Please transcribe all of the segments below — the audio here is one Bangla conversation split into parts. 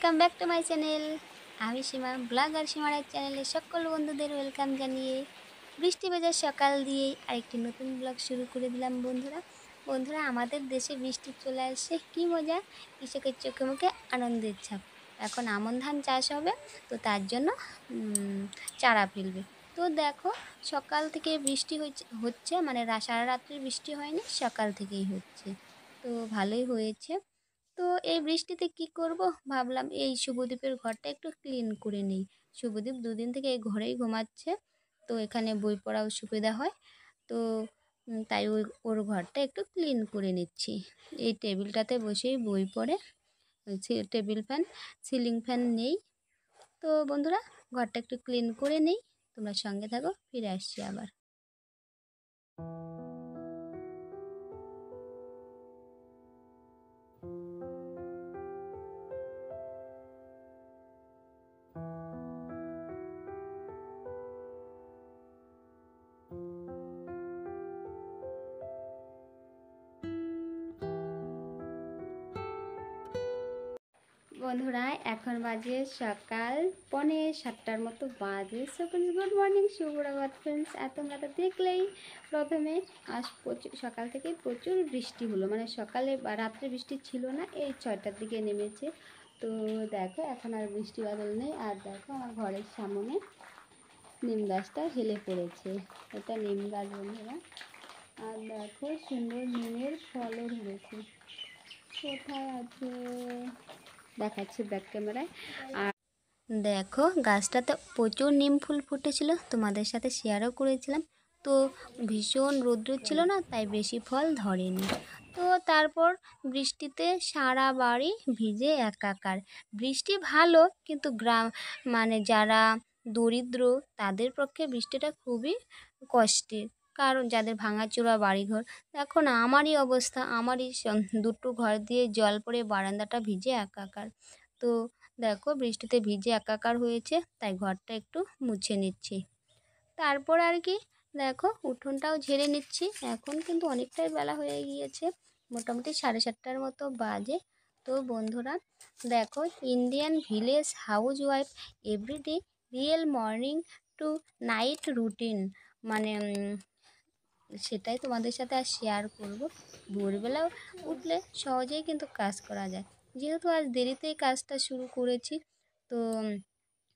Welcome back to my channel. আমি সীমা, ব্লগার সীমার চ্যানেলে সকল বন্ধুদের ওয়েলকাম জানিয়ে বৃষ্টি ভেজা সকাল দিয়েই আরেকটি নতুন ব্লগ শুরু করে দিলাম। বন্ধুরা আমাদের দেশে বৃষ্টি চলে আসছে, কি মজা! কৃষকের চোখে মুখে আনন্দের ছাপ। এখন আমন ধান চাষ হবে, তো তার জন্য চারা ফেলবে। তো দেখো, সকাল থেকে বৃষ্টি হচ্ছে মানে সারা রাত্রি বৃষ্টি হয়নি, সকাল থেকেই হচ্ছে। তো ভালোই হয়েছে। তো এই বৃষ্টিতে কি করব, ভাবলাম এই শুভদীপের ঘরটা একটু ক্লিন করে নিই। শুভদীপ দুদিন থেকে এই ঘরেই ঘুমাচ্ছে, তো এখানে বই পড়াও সুবিধা হয়। তো তাই ওর ঘরটা একটু ক্লিন করে নিচ্ছি। এই টেবিলটাতে বসেই বই পড়ে। টেবিল ফ্যান, সিলিং ফ্যান নেই। তো বন্ধুরা, ঘরটা একটু ক্লিন করে নিই, তোমরা সঙ্গে থাকো, ফিরে আসছি আবার। বন্ধুরা, এখন বাজে সকাল 6:45 মতো বাজে। গুড মর্নিং, সুপ্রভাত ফ্রেন্ডস। আর তোমরা তো দেখলেই প্রথমে আজ সকাল থেকে প্রচুর বৃষ্টি হলো, মানে সকালে বা রাত্রে বৃষ্টি ছিল না, এই 6টার দিকে নেমেছে। তো দেখো এখন আর বৃষ্টি বাদল নেই। আর দেখো আমার ঘরের সামনে নিম গাছটা হেলে পড়েছে, এটা নিম গাছ বন্ধুরা। আর দেখো সুন্দর নিমের ফলও ধরেছে। কোথায় আছে দেখাচ্ছি ব্যাক ক্যামেরায়। আর দেখো, গাছটাতে প্রচুর নিম ফুল ফুটেছিল, তোমাদের সাথে শেয়ারও করেছিলাম। তো ভীষণ রৌদ্র ছিল না, তাই বেশি ফল ধরেনি। তো তারপর বৃষ্টিতে সারা বাড়ি ভিজে একাকার। বৃষ্টি ভালো, কিন্তু মানে যারা দরিদ্র তাদের পক্ষে বৃষ্টিটা খুবই কষ্টের। কারণ যাদের ভাঙাচোরা বাড়িঘর, দেখো না আমারই অবস্থা, আমারই দুটো ঘর দিয়ে জল পড়ে বারান্দাটা ভিজে একাকার। তো দেখো বৃষ্টিতে ভিজে একাকার হয়েছে, তাই ঘরটা একটু মুছে নিচ্ছি। তারপর আর কি, দেখো উঠোনটাও ঝেড়ে নিচ্ছি। এখন কিন্তু অনেকটাই বেলা হয়ে গিয়েছে, মোটামুটি 7:30টার মতো বাজে। তো বন্ধুরা দেখো, Indian village housewife everyday real morning to night routine, মানে সেটাই তোমাদের সাথে আর শেয়ার করব। ভোরবেলা উঠলে সহজেই কিন্তু কাজ করা যায়। যেহেতু আজ দেরিতেই কাজটা শুরু করেছি, তো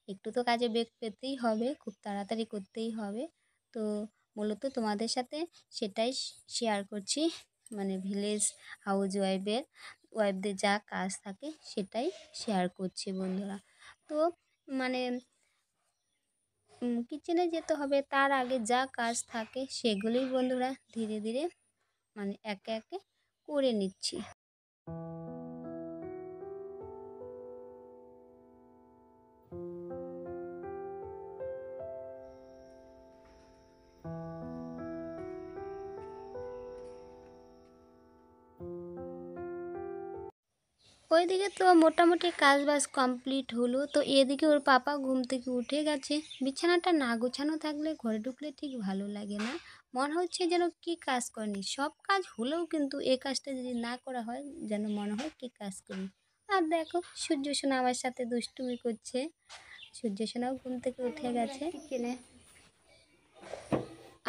একটু তো কাজে বেগ পেতেই হবে, খুব তাড়াতাড়ি করতেই হবে। তো মূলত তোমাদের সাথে সেটাই শেয়ার করছি, মানে ভিলেজ হাউস ওয়াইফদের যা কাজ থাকে সেটাই শেয়ার করছি বন্ধুরা। তো মানে কিচেনে যেতে হবে, তার আগে যা কাজ থাকে সেগুলোই বন্ধুরা ধীরে ধীরে মানে একে একে করে নিচ্ছি। ওইদিকে তো মোটামুটি কাজবাজ কমপ্লিট হলো। তো এদিকে ওর পাপা ঘুম থেকে উঠে গেছে। বিছানাটা না গোছানো থাকলে ঘরে ঢুকলে ঠিক ভালো লাগে না, মনে হচ্ছে যেন কি কাজ করেনি। সব কাজ হলেও কিন্তু এই কাজটা যদি না করা হয় যেন মনে হয় কি কাজ করি। আর দেখো সূর্য সোনা আমার সাথে দুষ্টুমি করছে। সূর্য সোনাও ঘুম থেকে উঠে গেছে কিচেনে।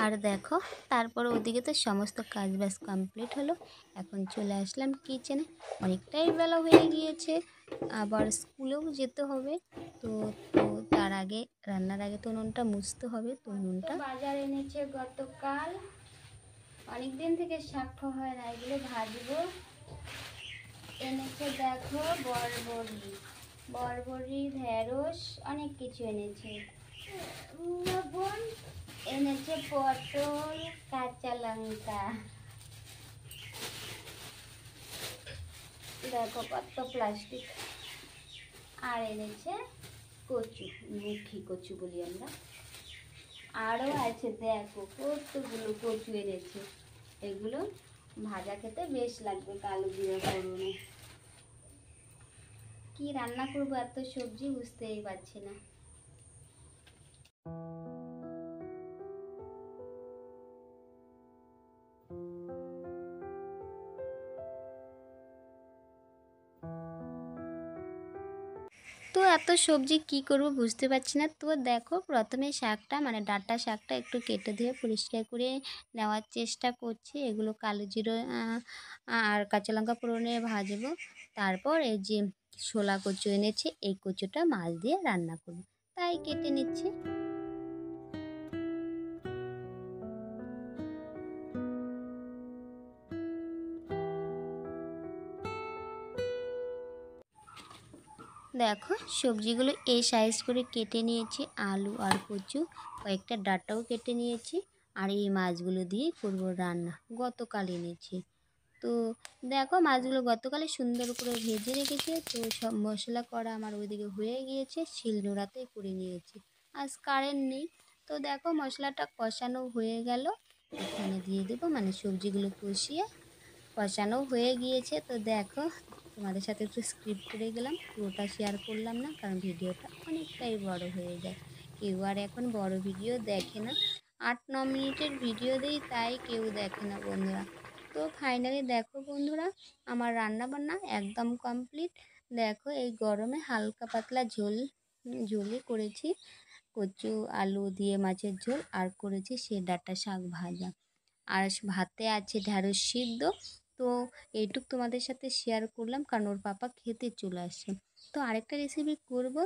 আর দেখো, তারপর ওদিকে তো সমস্ত কাজবাজ কমপ্লিট হলো। এখন চলে আসলাম কিচেনে, অনেকটাই বেলা হয়ে গিয়েছে, আবার স্কুলেও যেতে হবে। তো তো তার আগে, রান্নার আগে তো নুনটা মুছতে হবে। তো নুনটা বাজার এনেছে গতকাল, অনেক দিন থেকে শাক হয় না, এগুলো ভাজবো। এনেছে দেখো বরবরি ঢেঁড়স, অনেক কিছু এনেছে। এনেছে পটল, কাঁচা লঙ্কা, দেখো কত প্লাস্টিক। আর এনেছে কচু, মুখী কচু বলি আমরা। আরও আছে দেখো কতগুলো কচু এনেছে। এগুলো ভাজা খেতে বেশ লাগবে কালো জিরা ফোড়নে। কি রান্না করবো, এত সবজি বুঝতেই পারছি না। তো এত সবজি কি করব বুঝতে পারছি না। তো দেখো প্রথমে শাকটা মানে ডাঁটা শাকটা একটু কেটে ধুয়ে পরিষ্কার করে নেওয়ার চেষ্টা করছি। এগুলো কালো জিরে আর কাঁচা লঙ্কা ফোড়নে ভাজবো। তারপর এই যে শোলা কচু এনেছি, এই কচুটা মাছ দিয়ে রান্না করব, তাই কেটে নিচ্ছি। দেখো সবজিগুলো এই সাইজ করে কেটে নিয়েছি, আলু আর কচু, কয়েকটা ডাঁটাও কেটে নিয়েছি। আর এই মাছগুলো দিয়ে করব রান্না, গতকাল এনেছি। তো দেখো মাছগুলো গতকালে সুন্দর করে ভেজে রেখেছে। তো সব মশলা করা আমার ওইদিকে হয়ে গিয়েছে, শিলনোড়াতে করে নিয়েছি। আজ কারেন্ট নেই। তো দেখো মশলাটা কষানো হয়ে গেল, এখানে দিয়ে দেবো মানে সবজিগুলো কষিয়ে কষানো হয়ে গিয়েছে। তো দেখো তোমাদের সাথে একটু স্ক্রিপ্ট করে গেলাম, পুরোটা শেয়ার করলাম না কারণ ভিডিওটা অনেকটাই বড় হয়ে যায়। কেউ আর এখন বড় ভিডিও দেখে না, 8-9 মিনিটের ভিডিও দিই তাই কেউ দেখে না বন্ধুরা। তো ফাইনালি দেখো বন্ধুরা আমার রান্না বান্না একদম কমপ্লিট। দেখো এই গরমে হালকা পাতলা ঝোলই করেছি, কচু আলু দিয়ে মাছের ঝোল, আর করেছি সে ডাঁটা শাক ভাজা, আর ভাতে আছে ঢ্যাঁড়স সিদ্ধ। তো এইটুক তোমাদের সাথে শেয়ার করলাম কারণ ওর পাপা খেতে চলে আসছে। তো আরেকটা রেসিপি করব।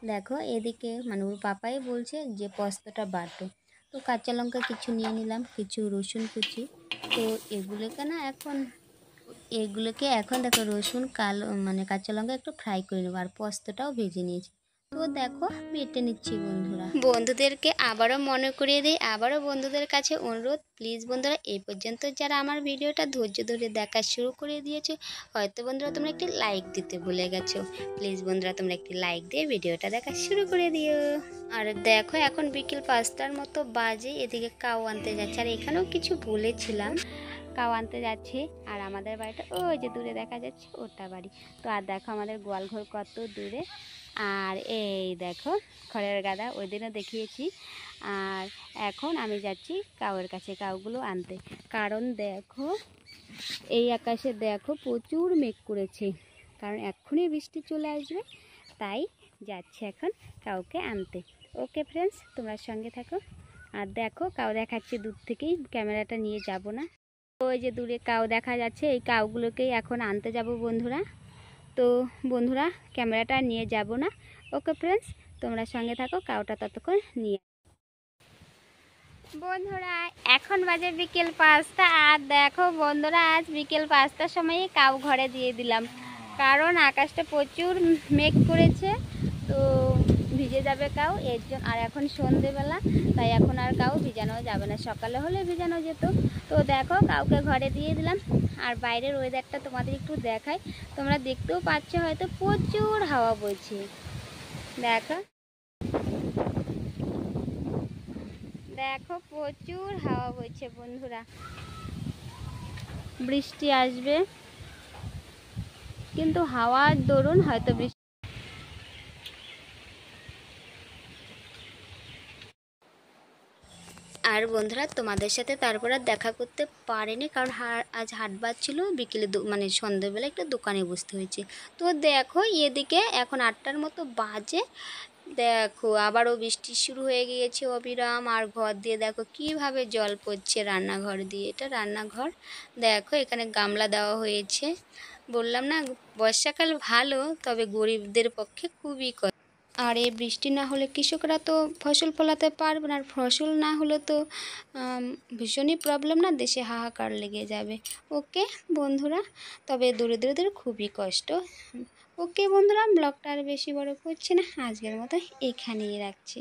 দেখো এদিকে মানে ওর পাপাই বলছে যে পোস্তটা বাটো। তো কাঁচা লঙ্কা কিছু নিয়ে নিলাম, কিছু রসুন কুচি। তো এগুলোকে এখন দেখো রসুন কালো মানে কাঁচা লঙ্কা একটু ফ্রাই করে নেবো, আর পোস্তটাও ভেজে নিয়েছি। তো দেখো বেটে নিচ্ছি বন্ধুরা। বন্ধুদেরকে আবারও মনে করিয়ে দিই, আবারও বন্ধুদের কাছে অনুরোধ, প্লিজ বন্ধুরা এই পর্যন্ত যারা আমার ভিডিওটা ধৈর্য ধরে দেখা শুরু করে দিয়েছো, হয়তো বন্ধুরা তোমরা একটি লাইক দিতে ভুলে গেছো। প্লিজ বন্ধুরা তোমরা একটি লাইক দিয়ে ভিডিওটা দেখা শুরু করে দিও। আর দেখো এখন বিকেল 5টার মতো বাজে, এদিকে কাউ আনতে যাচ্ছে। আর এখানেও কিছু বলেছিলাম, কাউ আনতে যাচ্ছে। আর আমাদের বাড়িটা ওই যে দূরে দেখা যাচ্ছে, ওটা বাড়ি। তো আর দেখো আমাদের গোয়ালঘর কত দূরে। আর এই দেখো খড়ের গাদা, ওই দিনও দেখিয়েছি। আর এখন আমি যাচ্ছি কাউয়ের কাছে কাউগুলো আনতে, কারণ দেখো এই আকাশে দেখো প্রচুর মেঘ করেছে, কারণ এক্ষুনি বৃষ্টি চলে আসবে, তাই যাচ্ছি এখন কাউকে আনতে। ওকে ফ্রেন্ডস তোমরা সঙ্গে থাকো। আর দেখো কাউ দেখাচ্ছি দূর থেকেই, ক্যামেরাটা নিয়ে যাব না। ওই যে দূরে কাউ দেখা যাচ্ছে, এই কাউগুলোকেই এখন আনতে যাব বন্ধুরা। তো বন্ধুরা ক্যামেরাটা নিয়ে যাব না। ওকে ফ্রেন্ডস তোমরা সঙ্গে থাকো, কাউটা ততক্ষণ নিয়ে। বন্ধুরা এখন বাজে বিকেল 5টা। আর দেখো বন্ধুরা আজ বিকেল 5টার সময় কাউ ঘরে দিয়ে দিলাম, কারণ আকাশটা প্রচুর মেঘ করেছে, তো ভিজে যাবে কাউ এর জন্য। আর এখন সন্ধেবেলা, তাই এখন আর কাউ ভিজানো যাবে না, সকালে হলে ভিজানো যেত। তো দেখো কাউকে ঘরে দিয়ে দিলাম। আর বাইরের ওয়েদারটা তোমাদের একটু দেখাই, তোমরা দেখতেও পাচ্ছ হয়তো প্রচুর হাওয়া বইছে। দেখো দেখো প্রচুর হাওয়া বইছে বন্ধুরা, বৃষ্টি আসবে কিন্তু হাওয়ার দরুন হয়তো বৃষ্টি। আর বন্ধুরা তোমাদের সাথে তারপর আর দেখা করতে পারিনি, কারণ আজ হাটবার ছিল, বিকেলে মানে সন্ধ্যেবেলা একটা দোকানে বসতে হয়েছে। তো দেখো এদিকে এখন 8টার মতো বাজে, দেখো আবারও বৃষ্টি শুরু হয়ে গিয়েছে অবিরাম। আর ঘর দিয়ে দেখো কিভাবে জল পড়ছে, রান্নাঘর দিয়ে, এটা রান্নাঘর। দেখো এখানে গামলা দেওয়া হয়েছে। বললাম না বর্ষাকাল ভালো, তবে গরিবদের পক্ষে খুবই কষ্ট। আর এই বৃষ্টি না হলে কৃষকরা তো ফসল ফলাতে পারবে না, আর ফসল না হলে তো ভীষণই প্রবলেম না, দেশে হাহাকার লেগে যাবে। ওকে বন্ধুরা, তবে দরিদ্রদের খুবই কষ্ট। ওকে বন্ধুরা ব্লগটা আর বেশি বড় করছি না, আজকের মতো এখানেই রাখছি।